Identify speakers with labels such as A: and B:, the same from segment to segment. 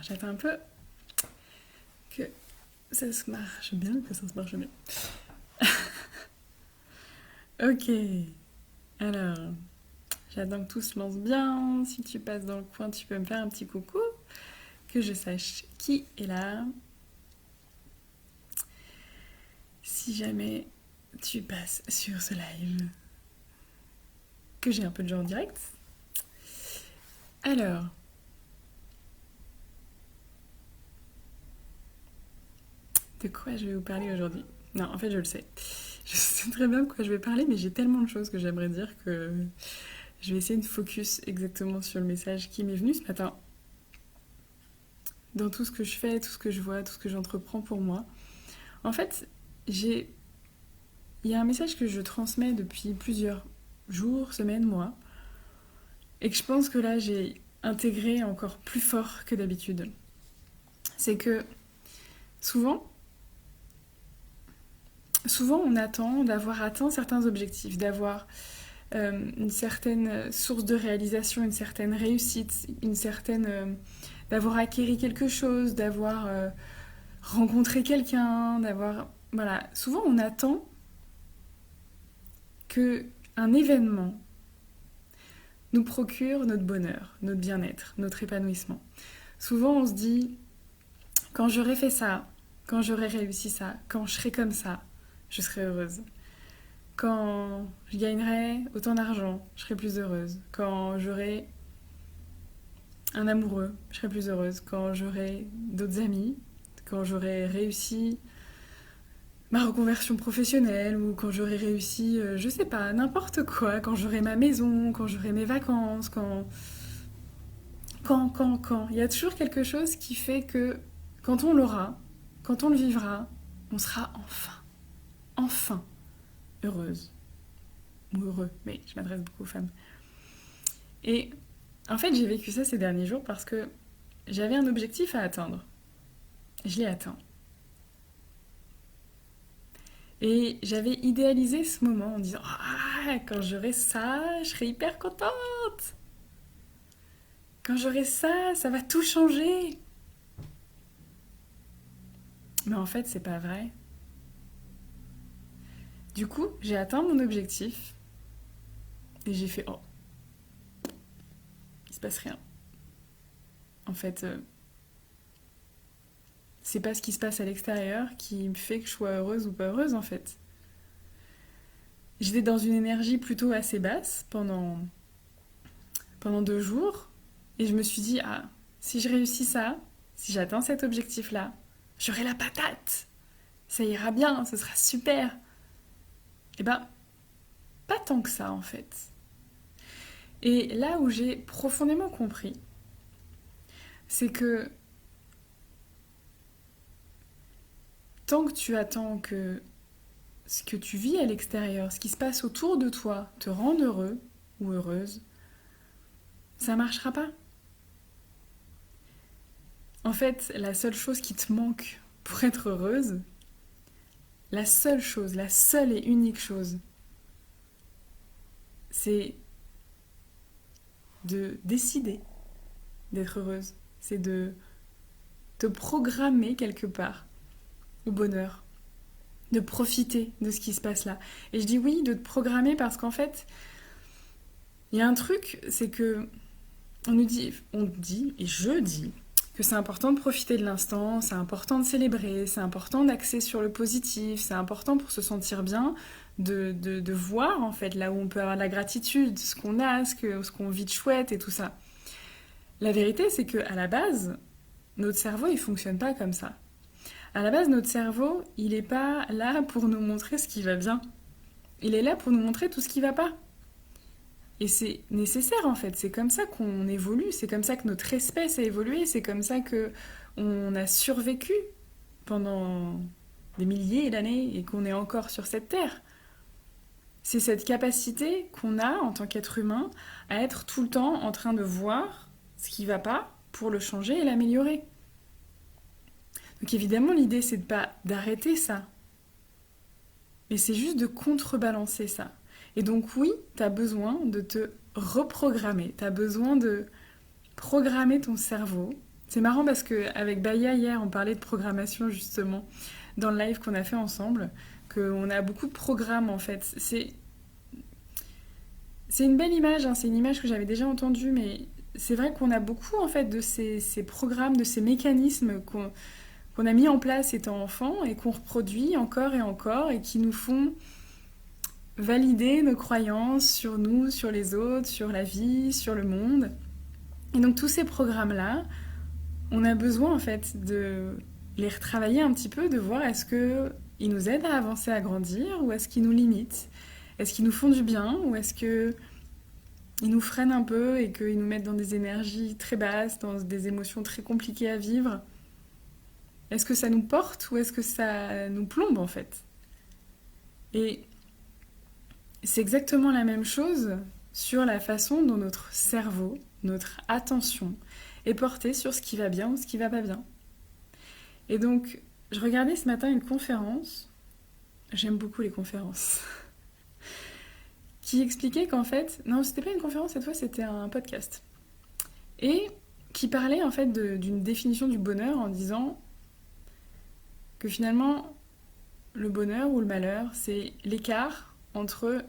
A: j'attends un peu que ça se marche bien, que ça se marche bien. Ok, alors, j'attends que tout se lance bien. Si tu passes dans le coin, tu peux me faire un petit coucou, que je sache qui est là. Si jamais tu passes sur ce live, que j'ai un peu de gens en direct. Alors, de quoi je vais vous parler aujourd'hui? Non, en fait, je le sais. Je sais très bien de quoi je vais parler, mais j'ai tellement de choses que j'aimerais dire que je vais essayer de focus exactement sur le message qui m'est venu ce matin. Dans tout ce que je fais, tout ce que je vois, tout ce que j'entreprends pour moi. En fait, il y a un message que je transmets depuis plusieurs jours, semaines, mois, et que je pense que là, j'ai intégré encore plus fort que d'habitude. C'est que souvent, on attend d'avoir atteint certains objectifs, d'avoir une certaine source de réalisation, une certaine réussite, d'avoir acquéri quelque chose, d'avoir rencontré quelqu'un, d'avoir... Voilà, souvent on attend que un événement nous procure notre bonheur, notre bien-être, notre épanouissement. Souvent on se dit, quand j'aurai fait ça, quand j'aurai réussi ça, quand je serai comme ça, je serai heureuse. Quand je gagnerai autant d'argent, je serai plus heureuse. Quand j'aurai un amoureux, je serai plus heureuse. Quand j'aurai d'autres amis, quand j'aurai réussi ma reconversion professionnelle ou quand j'aurai réussi, je sais pas, n'importe quoi, quand j'aurai ma maison, quand j'aurai mes vacances, quand. Il y a toujours quelque chose qui fait que quand on l'aura, quand on le vivra, on sera enfin heureuse. Ou heureux, mais je m'adresse beaucoup aux femmes. Et en fait, j'ai vécu ça ces derniers jours parce que j'avais un objectif à atteindre. Je l'ai atteint. Et j'avais idéalisé ce moment en disant ah, quand j'aurai ça, je serai hyper contente. Quand j'aurai ça, ça va tout changer. Mais en fait, c'est pas vrai. Du coup, j'ai atteint mon objectif et j'ai fait oh, il se passe rien. En fait, c'est pas ce qui se passe à l'extérieur qui me fait que je sois heureuse ou pas heureuse en fait. J'étais dans une énergie plutôt assez basse pendant 2 jours et je me suis dit ah, si je réussis ça, si j'atteins cet objectif-là, j'aurai la patate. Ça ira bien, ce sera super. Eh ben, pas tant que ça en fait. Et là où j'ai profondément compris, c'est que tant que tu attends que ce que tu vis à l'extérieur, ce qui se passe autour de toi, te rende heureux ou heureuse, ça marchera pas. En fait, la seule chose qui te manque pour être heureuse, la seule chose, la seule et unique chose, c'est de décider d'être heureuse. C'est de te programmer quelque part au bonheur, de profiter de ce qui se passe là. Et je dis oui, de te programmer parce qu'en fait, il y a un truc, c'est que on dit, et je dis, que c'est important de profiter de l'instant, c'est important de célébrer, c'est important d'axer sur le positif, c'est important pour se sentir bien, de voir en fait là où on peut avoir de la gratitude, ce qu'on a, ce qu'on vit de chouette et tout ça. La vérité, c'est que à la base, notre cerveau, il fonctionne pas comme ça. À la base, notre cerveau, il est pas là pour nous montrer ce qui va bien. Il est là pour nous montrer tout ce qui va pas. Et c'est nécessaire en fait, c'est comme ça qu'on évolue, c'est comme ça que notre espèce a évolué, c'est comme ça que on a survécu pendant des milliers d'années et qu'on est encore sur cette terre. C'est cette capacité qu'on a en tant qu'être humain à être tout le temps en train de voir ce qui va pas pour le changer et l'améliorer. Donc évidemment l'idée c'est de pas d'arrêter ça, mais c'est juste de contrebalancer ça. Et donc oui, tu as besoin de te reprogrammer, tu as besoin de programmer ton cerveau. C'est marrant parce qu'avec Baya hier, on parlait de programmation justement, dans le live qu'on a fait ensemble, qu'on a beaucoup de programmes en fait. C'est une belle image, hein, c'est une image que j'avais déjà entendue, mais c'est vrai qu'on a beaucoup en fait de ces programmes, de ces mécanismes qu'on a mis en place étant enfant et qu'on reproduit encore et qui nous font valider nos croyances sur nous, sur les autres, sur la vie, sur le monde. Et donc tous ces programmes-là, on a besoin en fait de les retravailler un petit peu, de voir est-ce qu'ils nous aident à avancer, à grandir, ou est-ce qu'ils nous limitent? Est-ce qu'ils nous font du bien, ou est-ce qu'ils nous freinent un peu et qu'ils nous mettent dans des énergies très basses, dans des émotions très compliquées à vivre? Est-ce que ça nous porte ou est-ce que ça nous plombe en fait? Et c'est exactement la même chose sur la façon dont notre cerveau, notre attention est portée sur ce qui va bien ou ce qui va pas bien. Et donc, je regardais ce matin une conférence, j'aime beaucoup les conférences, qui expliquait qu'en fait, non, c'était pas une conférence cette fois, c'était un podcast. Et qui parlait en fait d'une définition du bonheur en disant que finalement, le bonheur ou le malheur, c'est l'écart entre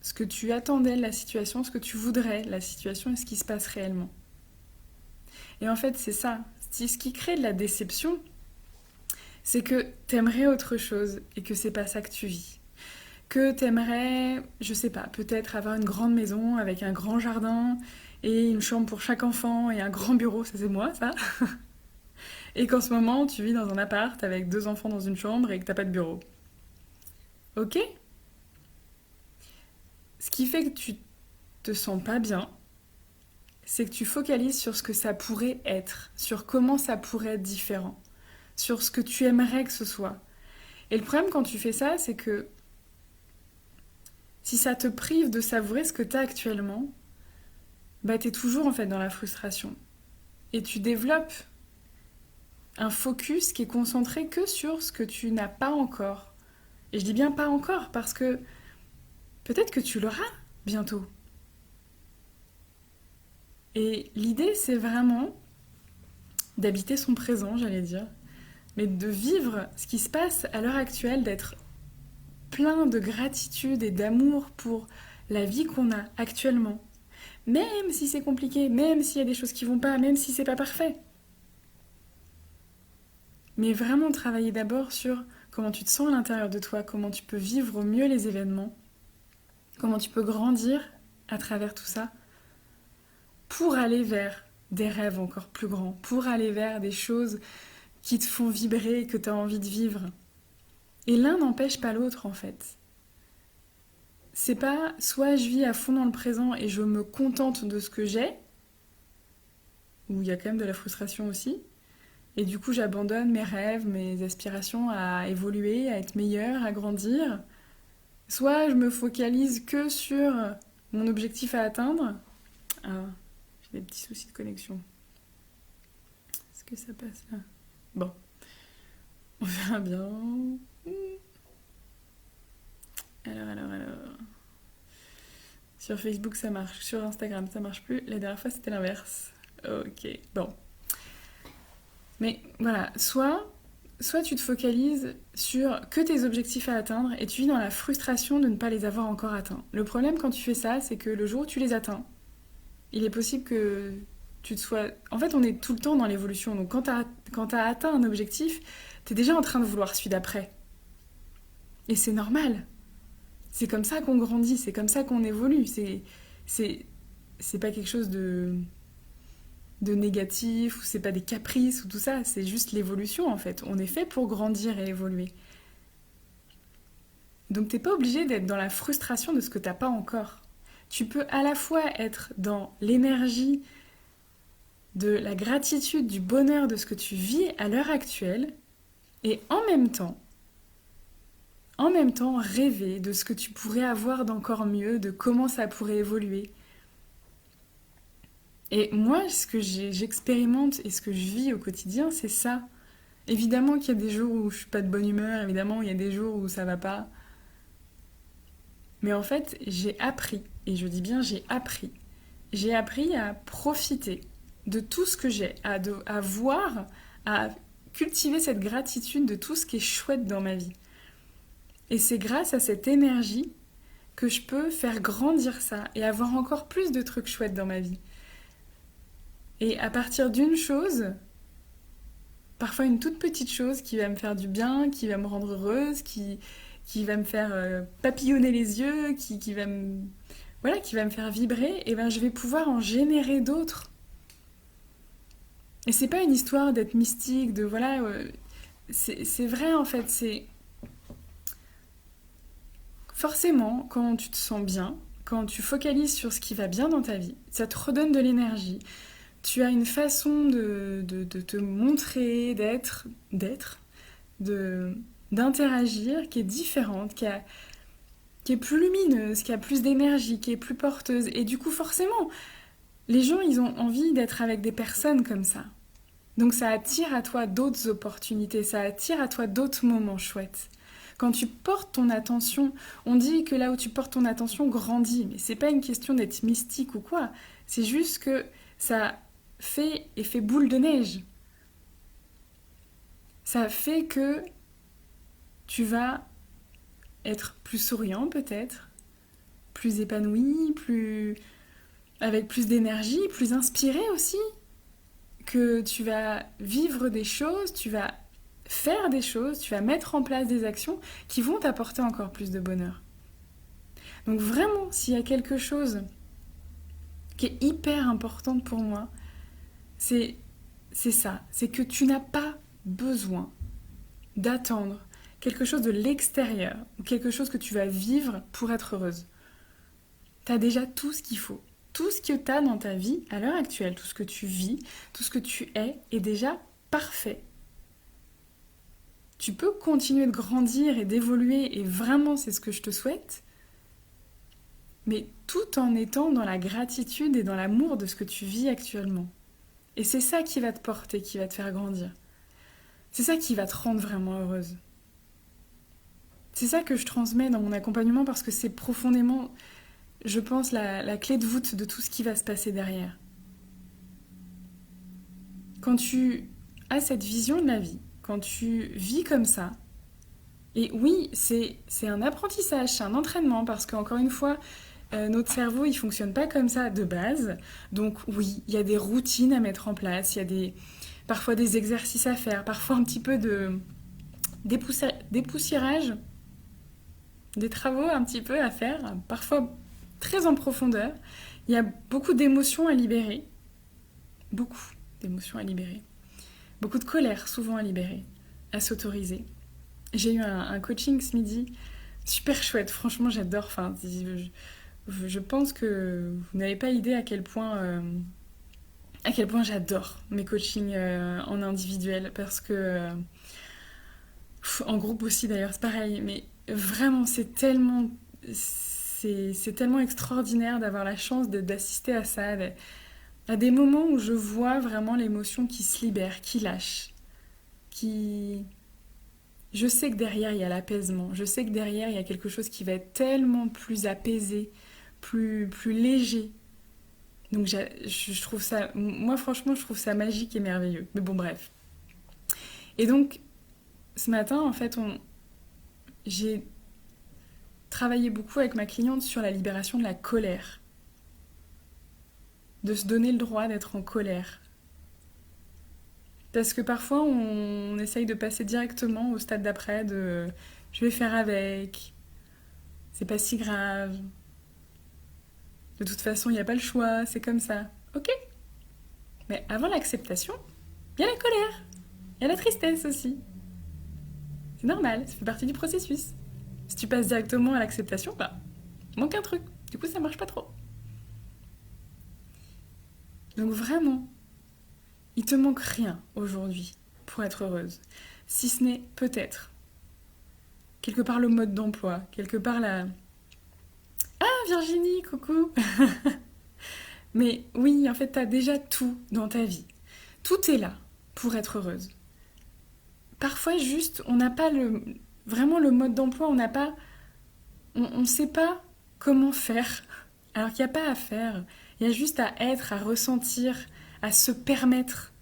A: ce que tu attendais de la situation, ce que tu voudrais de la situation et ce qui se passe réellement. Et en fait, c'est ça. Ce qui crée de la déception, c'est que t'aimerais autre chose et que c'est pas ça que tu vis. Que t'aimerais, je sais pas, peut-être avoir une grande maison avec un grand jardin et une chambre pour chaque enfant et un grand bureau, ça c'est moi, ça. Et qu'en ce moment, tu vis dans un appart avec 2 enfants dans une chambre et que t'as pas de bureau. Ok? Ce qui fait que tu te sens pas bien, c'est que tu focalises sur ce que ça pourrait être, sur comment ça pourrait être différent, sur ce que tu aimerais que ce soit. Et le problème quand tu fais ça, c'est que si ça te prive de savourer ce que tu as actuellement, bah t'es toujours en fait dans la frustration. Et tu développes un focus qui est concentré que sur ce que tu n'as pas encore. Et je dis bien pas encore parce que peut-être que tu l'auras bientôt. Et l'idée, c'est vraiment d'habiter son présent, j'allais dire, mais de vivre ce qui se passe à l'heure actuelle, d'être plein de gratitude et d'amour pour la vie qu'on a actuellement. Même si c'est compliqué, même s'il y a des choses qui vont pas, même si c'est pas parfait. Mais vraiment travailler d'abord sur comment tu te sens à l'intérieur de toi, comment tu peux vivre au mieux les événements, comment tu peux grandir à travers tout ça, pour aller vers des rêves encore plus grands, pour aller vers des choses qui te font vibrer et que tu as envie de vivre. Et l'un n'empêche pas l'autre en fait. C'est pas soit je vis à fond dans le présent et je me contente de ce que j'ai, où il y a quand même de la frustration aussi, et du coup j'abandonne mes rêves, mes aspirations à évoluer, à être meilleure, à grandir. Soit je me focalise que sur mon objectif à atteindre. Ah, j'ai des petits soucis de connexion. Est-ce que ça passe là? Bon, on verra bien. Alors. Sur Facebook ça marche, sur Instagram ça marche plus. La dernière fois c'était l'inverse. Ok, bon. Mais voilà, soit tu te focalises sur que tes objectifs à atteindre et tu vis dans la frustration de ne pas les avoir encore atteints. Le problème quand tu fais ça, c'est que le jour où tu les atteins, il est possible que tu te sois... En fait, on est tout le temps dans l'évolution. Donc quand t'as atteint un objectif, t'es déjà en train de vouloir celui d'après. Et c'est normal. C'est comme ça qu'on grandit, c'est comme ça qu'on évolue. C'est pas quelque chose de négatif, ou c'est pas des caprices, ou tout ça. C'est juste l'évolution, en fait. On est fait pour grandir et évoluer. Donc t'es pas obligé d'être dans la frustration de ce que t'as pas encore. Tu peux à la fois être dans l'énergie de la gratitude, du bonheur de ce que tu vis à l'heure actuelle, et en même temps rêver de ce que tu pourrais avoir d'encore mieux, de comment ça pourrait évoluer. Et moi, ce que j'expérimente et ce que je vis au quotidien, c'est ça. Évidemment qu'il y a des jours où je suis pas de bonne humeur, évidemment il y a des jours où ça va pas. Mais en fait, j'ai appris, et je dis bien j'ai appris à profiter de tout ce que j'ai, à voir, à cultiver cette gratitude de tout ce qui est chouette dans ma vie. Et c'est grâce à cette énergie que je peux faire grandir ça et avoir encore plus de trucs chouettes dans ma vie. Et à partir d'une chose, parfois une toute petite chose qui va me faire du bien, qui va me rendre heureuse, qui va me faire papillonner les yeux, qui va me, voilà, qui va me faire vibrer, et ben je vais pouvoir en générer d'autres. Et c'est pas une histoire d'être mystique, de voilà, c'est vrai en fait, c'est forcément quand tu te sens bien, quand tu focalises sur ce qui va bien dans ta vie, ça te redonne de l'énergie. Tu as une façon de te montrer, d'interagir qui est différente, qui est plus lumineuse, qui a plus d'énergie, qui est plus porteuse. Et du coup, forcément, les gens, ils ont envie d'être avec des personnes comme ça. Donc ça attire à toi d'autres opportunités, ça attire à toi d'autres moments chouettes. Quand tu portes ton attention, on dit que là où tu portes ton attention grandit, mais c'est pas une question d'être mystique ou quoi, c'est juste que ça fait effet boule de neige. Ça fait que tu vas être plus souriant peut-être, plus épanoui, avec plus d'énergie, plus inspiré aussi, que tu vas vivre des choses, tu vas faire des choses, tu vas mettre en place des actions qui vont t'apporter encore plus de bonheur. Donc vraiment, s'il y a quelque chose qui est hyper importante pour moi, c'est ça, c'est que tu n'as pas besoin d'attendre quelque chose de l'extérieur ou quelque chose que tu vas vivre pour être heureuse. Tu as déjà tout ce qu'il faut. Tout ce que tu as dans ta vie à l'heure actuelle, tout ce que tu vis, tout ce que tu est déjà parfait. Tu peux continuer de grandir et d'évoluer, et vraiment c'est ce que je te souhaite, mais tout en étant dans la gratitude et dans l'amour de ce que tu vis actuellement. Et c'est ça qui va te porter, qui va te faire grandir. C'est ça qui va te rendre vraiment heureuse. C'est ça que je transmets dans mon accompagnement parce que c'est profondément, je pense, la clé de voûte de tout ce qui va se passer derrière. Quand tu as cette vision de la vie, quand tu vis comme ça, et oui, c'est un apprentissage, c'est un entraînement, parce qu'encore une fois, notre cerveau, il fonctionne pas comme ça de base. Donc oui, il y a des routines à mettre en place, il y a parfois des exercices à faire, parfois un petit peu de dépoussiérage, des travaux un petit peu à faire, parfois très en profondeur. Il y a beaucoup d'émotions à libérer, beaucoup d'émotions à libérer, beaucoup de colère souvent à libérer, à s'autoriser. J'ai eu un coaching ce midi, super chouette, franchement j'adore. Enfin, je pense que vous n'avez pas idée à quel point j'adore mes coachings en individuel, parce que en groupe aussi d'ailleurs c'est pareil, mais vraiment c'est tellement extraordinaire d'avoir la chance d'assister à ça, à des moments où je vois vraiment l'émotion qui se libère, qui lâche, qui... Je sais que derrière il y a l'apaisement, je sais que derrière il y a quelque chose qui va être tellement plus apaisé, plus léger. Donc je trouve ça, moi franchement je trouve ça magique et merveilleux. Mais bon bref. Et donc ce matin en fait j'ai travaillé beaucoup avec ma cliente sur la libération de la colère. De se donner le droit d'être en colère. Parce que parfois on essaye de passer directement au stade d'après de je vais faire avec, c'est pas si grave, de toute façon il n'y a pas le choix, c'est comme ça. Ok, mais avant l'acceptation, il y a la colère, il y a la tristesse aussi. C'est normal, ça fait partie du processus. Si tu passes directement à l'acceptation, bah, manque un truc, du coup ça marche pas trop. Donc vraiment, il te manque rien aujourd'hui pour être heureuse, si ce n'est peut-être quelque part le mode d'emploi, quelque part la... Ah Virginie, coucou. Mais oui, en fait, t'as déjà tout dans ta vie. Tout est là pour être heureuse. Parfois, juste, on n'a pas vraiment le mode d'emploi, on n'a pas... On ne sait pas comment faire. Alors qu'il n'y a pas à faire. Il y a juste à être, à ressentir, à se permettre.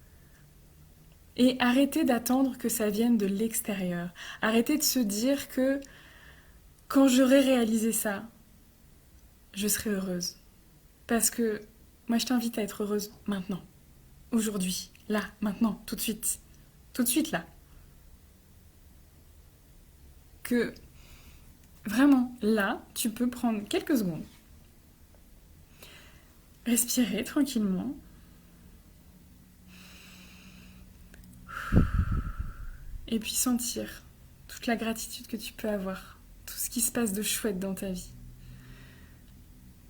A: Et arrêter d'attendre que ça vienne de l'extérieur. Arrêter de se dire que quand j'aurai réalisé ça, je serai heureuse. Parce que moi, je t'invite à être heureuse maintenant, aujourd'hui, là, maintenant, tout de suite. Tout de suite, là. Que vraiment, là, tu peux prendre quelques secondes, respirer tranquillement, et puis sentir toute la gratitude que tu peux avoir, tout ce qui se passe de chouette dans ta vie.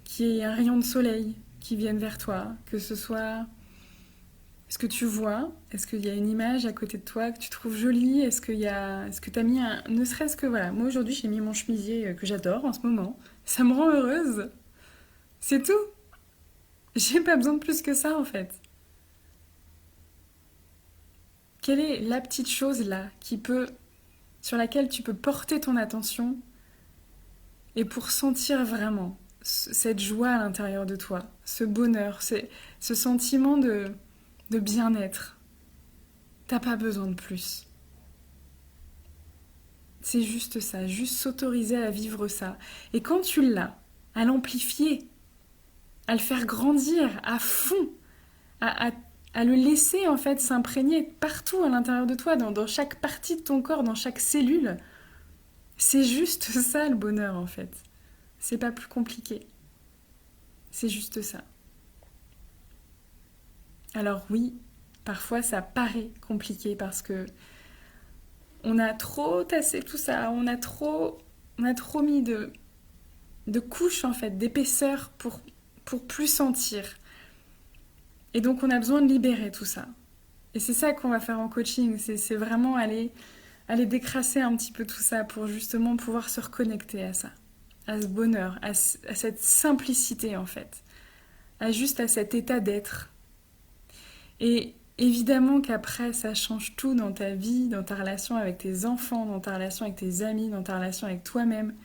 A: Qu'il y ait un rayon de soleil qui vienne vers toi, que ce soit ce que tu vois, est-ce qu'il y a une image à côté de toi que tu trouves jolie, est-ce que tu as mis un... Ne serait-ce que, voilà, moi aujourd'hui j'ai mis mon chemisier que j'adore en ce moment, ça me rend heureuse, c'est tout. J'ai pas besoin de plus que ça en fait. Quelle est la petite chose là sur laquelle tu peux porter ton attention et pour sentir vraiment cette joie à l'intérieur de toi, ce bonheur, ce sentiment de bien-être. T'as pas besoin de plus. C'est juste ça, juste s'autoriser à vivre ça. Et quand tu l'as, à l'amplifier, à le faire grandir à fond, à le laisser en fait s'imprégner partout à l'intérieur de toi, dans chaque partie de ton corps, dans chaque cellule. C'est juste ça le bonheur en fait. C'est pas plus compliqué. C'est juste ça. Alors oui, parfois ça paraît compliqué parce que on a trop tassé tout ça, on a trop mis de couches en fait, d'épaisseur pour plus sentir. Et donc on a besoin de libérer tout ça. Et c'est ça qu'on va faire en coaching, c'est vraiment aller décrasser un petit peu tout ça pour justement pouvoir se reconnecter à ça, à ce bonheur, à cette simplicité en fait, à cet état d'être. Et évidemment qu'après ça change tout dans ta vie, dans ta relation avec tes enfants, dans ta relation avec tes amis, dans ta relation avec toi-même.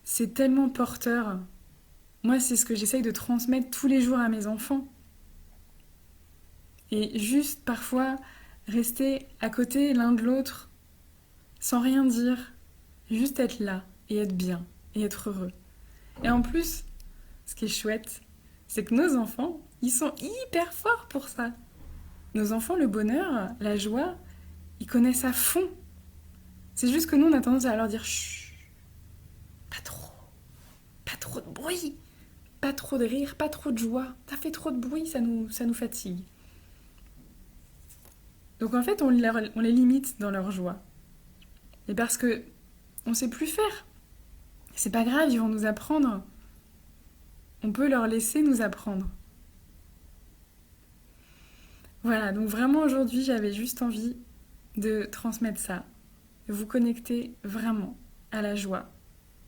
A: C'est tellement porteur. Moi, c'est ce que j'essaye de transmettre tous les jours à mes enfants. Et juste parfois rester à côté l'un de l'autre sans rien dire, juste être là et être bien et être heureux. Et en plus, ce qui est chouette, c'est que nos enfants, ils sont hyper forts pour ça. Nos enfants, le bonheur, la joie, ils connaissent à fond. C'est juste que nous, on a tendance à leur dire chut, pas trop de bruit, pas trop de rire, pas trop de joie. T'as fait trop de bruit, ça nous fatigue. Donc en fait, on les limite dans leur joie. Et parce que on sait plus faire. C'est pas grave, ils vont nous apprendre. On peut leur laisser nous apprendre. Voilà, donc vraiment aujourd'hui, j'avais juste envie de transmettre ça, de vous connecter vraiment à la joie,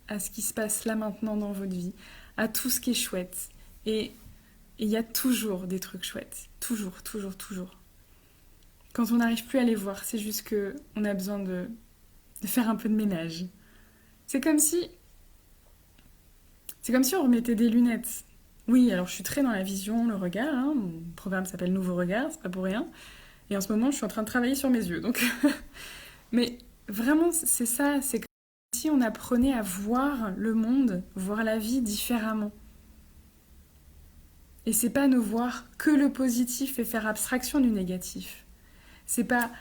A: à ce qui se passe là maintenant dans votre vie, à tout ce qui est chouette. Et il y a toujours des trucs chouettes. Toujours, toujours, toujours. Quand on n'arrive plus à les voir, c'est juste qu'on a besoin de faire un peu de ménage. C'est comme si on remettait des lunettes. Oui, alors je suis très dans la vision, le regard. Hein. Mon programme s'appelle Nouveau Regard, c'est pas pour rien. Et en ce moment, je suis en train de travailler sur mes yeux. Donc, mais vraiment, c'est ça. C'est comme si on apprenait à voir le monde, voir la vie différemment. Et c'est pas ne voir que le positif et faire abstraction du négatif. C'est pas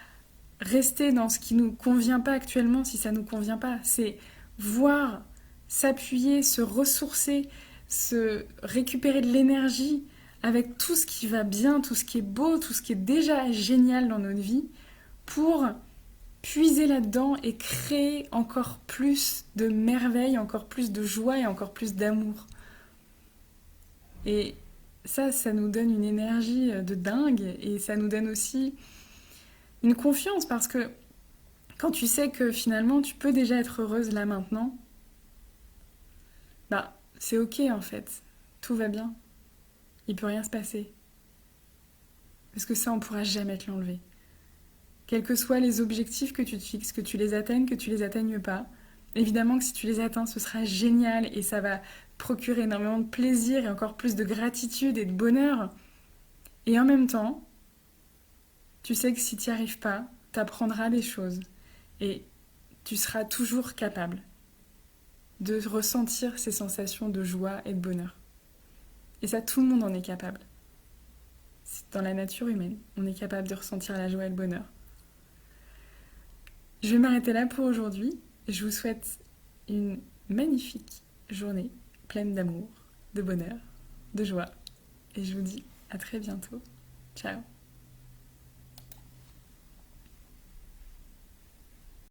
A: rester dans ce qui nous convient pas actuellement si ça nous convient pas. C'est voir, s'appuyer, se ressourcer, se récupérer de l'énergie avec tout ce qui va bien, tout ce qui est beau, tout ce qui est déjà génial dans notre vie pour puiser là-dedans et créer encore plus de merveille, encore plus de joie et encore plus d'amour. Et ça nous donne une énergie de dingue et ça nous donne aussi une confiance parce que quand tu sais que finalement tu peux déjà être heureuse là maintenant, bah c'est ok en fait, tout va bien, il peut rien se passer. Parce que ça on pourra jamais te l'enlever. Quels que soient les objectifs que tu te fixes, que tu les atteignes, que tu les atteignes pas, évidemment que si tu les atteins ce sera génial et ça va procurer énormément de plaisir et encore plus de gratitude et de bonheur. Et en même temps, tu sais que si tu n'y arrives pas, tu apprendras des choses et tu seras toujours capable de ressentir ces sensations de joie et de bonheur. Et ça, tout le monde en est capable. C'est dans la nature humaine, on est capable de ressentir la joie et le bonheur. Je vais m'arrêter là pour aujourd'hui. Je vous souhaite une magnifique journée pleine d'amour, de bonheur, de joie. Et je vous dis à très bientôt. Ciao.